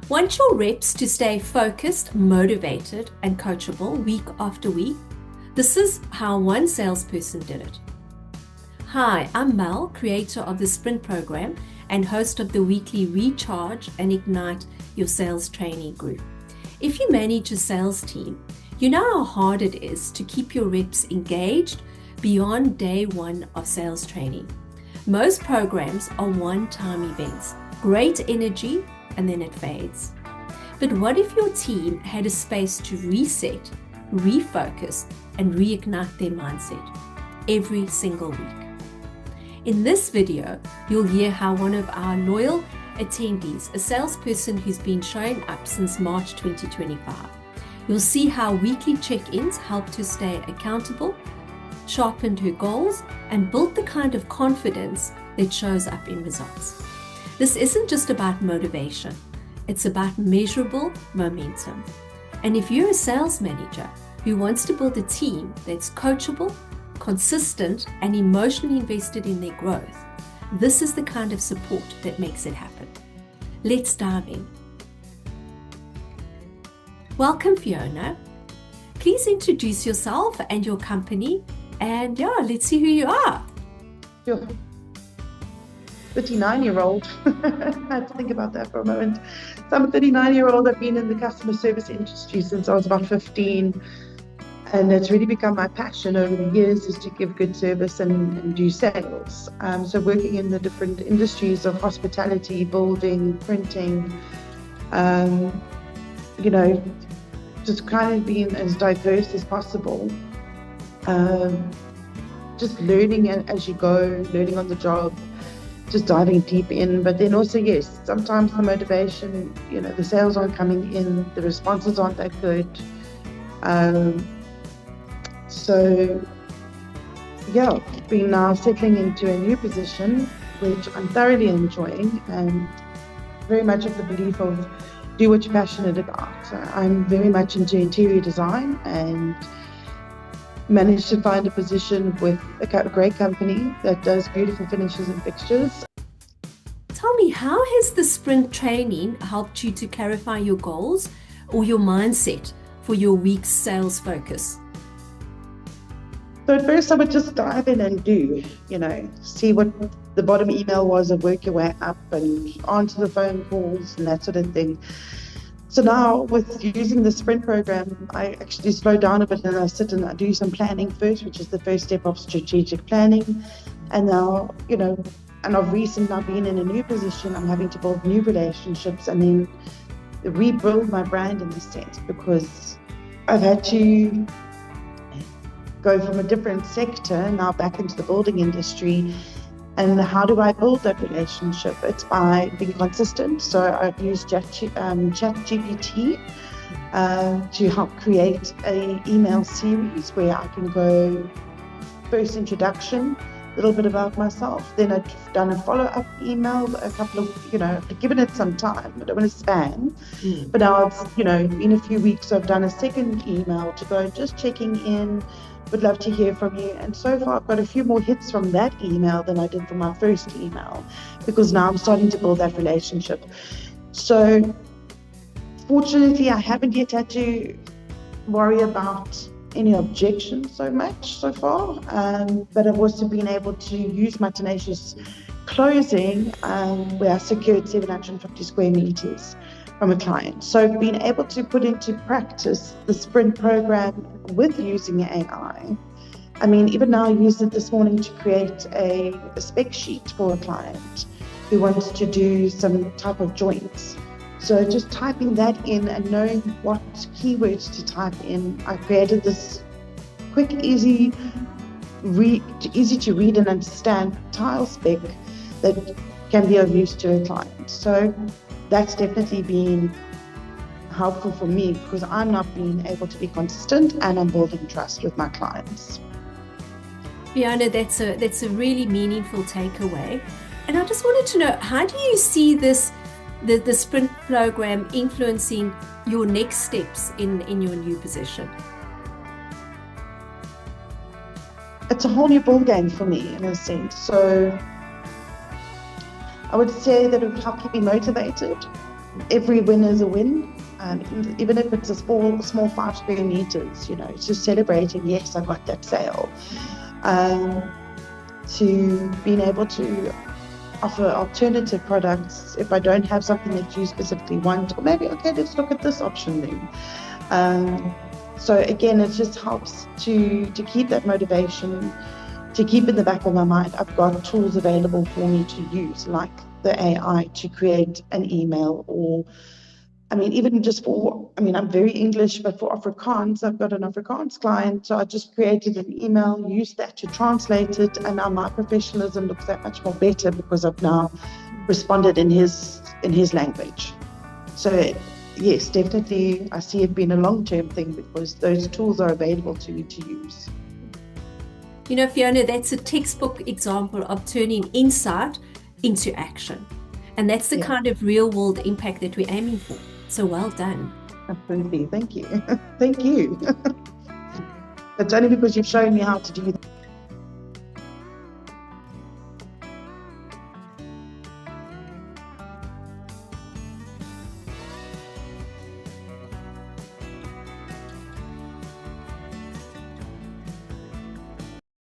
Want your reps to stay focused, motivated, and coachable week after week? This is how one salesperson did it. Hi, I'm Mel, creator of the Sprint program and host of the weekly Recharge and Ignite Your Sales Training group. If you manage a sales team, you know how hard it is to keep your reps engaged beyond day one of sales training. Most programs are one-time events, great energy, and then it fades. But what if your team had a space to reset, refocus, and reignite their mindset every single week? In this video, you'll hear how one of our loyal attendees, a salesperson who's been showing up since March 2025, you'll see how weekly check-ins helped her stay accountable, sharpened her goals, and built the kind of confidence that shows up in results. This isn't just about motivation, it's about measurable momentum. And if you're a sales manager who wants to build a team that's coachable, consistent, and emotionally invested in their growth, this is the kind of support that makes it happen. Let's dive in. Welcome, Fiona. Please introduce yourself and your company, and let's see who you are. Sure. 39-year-old. I had to think about that for a moment. So I'm a 39-year-old. I've been in the customer service industry since I was about 15, and it's really become my passion over the years is to give good service and do sales. So working in the different industries of hospitality, building, printing, just kind of being as diverse as possible. Just learning as you go, learning on the job, just diving deep in. But then also, yes, sometimes the motivation, the sales aren't coming in, the responses aren't that good. Being now settling into a new position, which I'm thoroughly enjoying, and very much of the belief of do what you're passionate about. So I'm very much into interior design and managed to find a position with a great company that does beautiful finishes and fixtures. Tell me, how has the sprint training helped you to clarify your goals or your mindset for your week's sales focus? So at first I would just dive in and do, see what the bottom email was and work your way up and answer the phone calls and that sort of thing. So now with using the sprint program, I actually slow down a bit and I sit and I do some planning first, which is the first step of strategic planning. And now, and I've recently now been in a new position, I'm having to build new relationships and then rebuild my brand in this sense, because I've had to go from a different sector now back into the building industry. And how do I build that relationship? It's by being consistent. So I've used ChatGPT to help create an email series where I can go first introduction, a little bit about myself. Then I've done a follow-up email, a couple of, I've given it some time. I don't want to spam. But now it's, been a few weeks, so I've done a second email to go just checking in. Would love to hear from you. And so far, I've got a few more hits from that email than I did from my first email, because now I'm starting to build that relationship. So fortunately, I haven't yet had to worry about any objections so much so far. But I've also been able to use my tenacious closing where I secured 750 square meters from a client. So being able to put into practice the sprint program with using AI. I mean, even now I used it this morning to create a spec sheet for a client who wants to do some type of joints. So just typing that in and knowing what keywords to type in, I created this quick, easy to read and understand tile spec that can be of use to a client. So that's definitely been helpful for me, because I'm not being able to be consistent and I'm building trust with my clients. Fiona, that's a really meaningful takeaway. And I just wanted to know, how do you see the sprint program influencing your next steps in your new position? It's a whole new ball game for me in a sense. So I would say that it would help keep me motivated, every win is a win. Even if it's a small 5 square meters, it's just celebrating, yes, I got that sale. To being able to offer alternative products if I don't have something that you specifically want, or maybe, okay, let's look at this option then. So again, it just helps to keep that motivation, to keep in the back of my mind, I've got tools available for me to use, like the AI to create an email, or even just for, I'm very English, but for Afrikaans, I've got an Afrikaans client, so I just created an email, used that to translate it, and now my professionalism looks that much more better because I've now responded in his language. So yes, definitely, I see it being a long-term thing because those tools are available to me to use. Fiona, that's a textbook example of turning insight into action. And that's the kind of real-world impact that we're aiming for. So well done. Absolutely. Thank you. Thank you. It's only because you've shown me how to do that.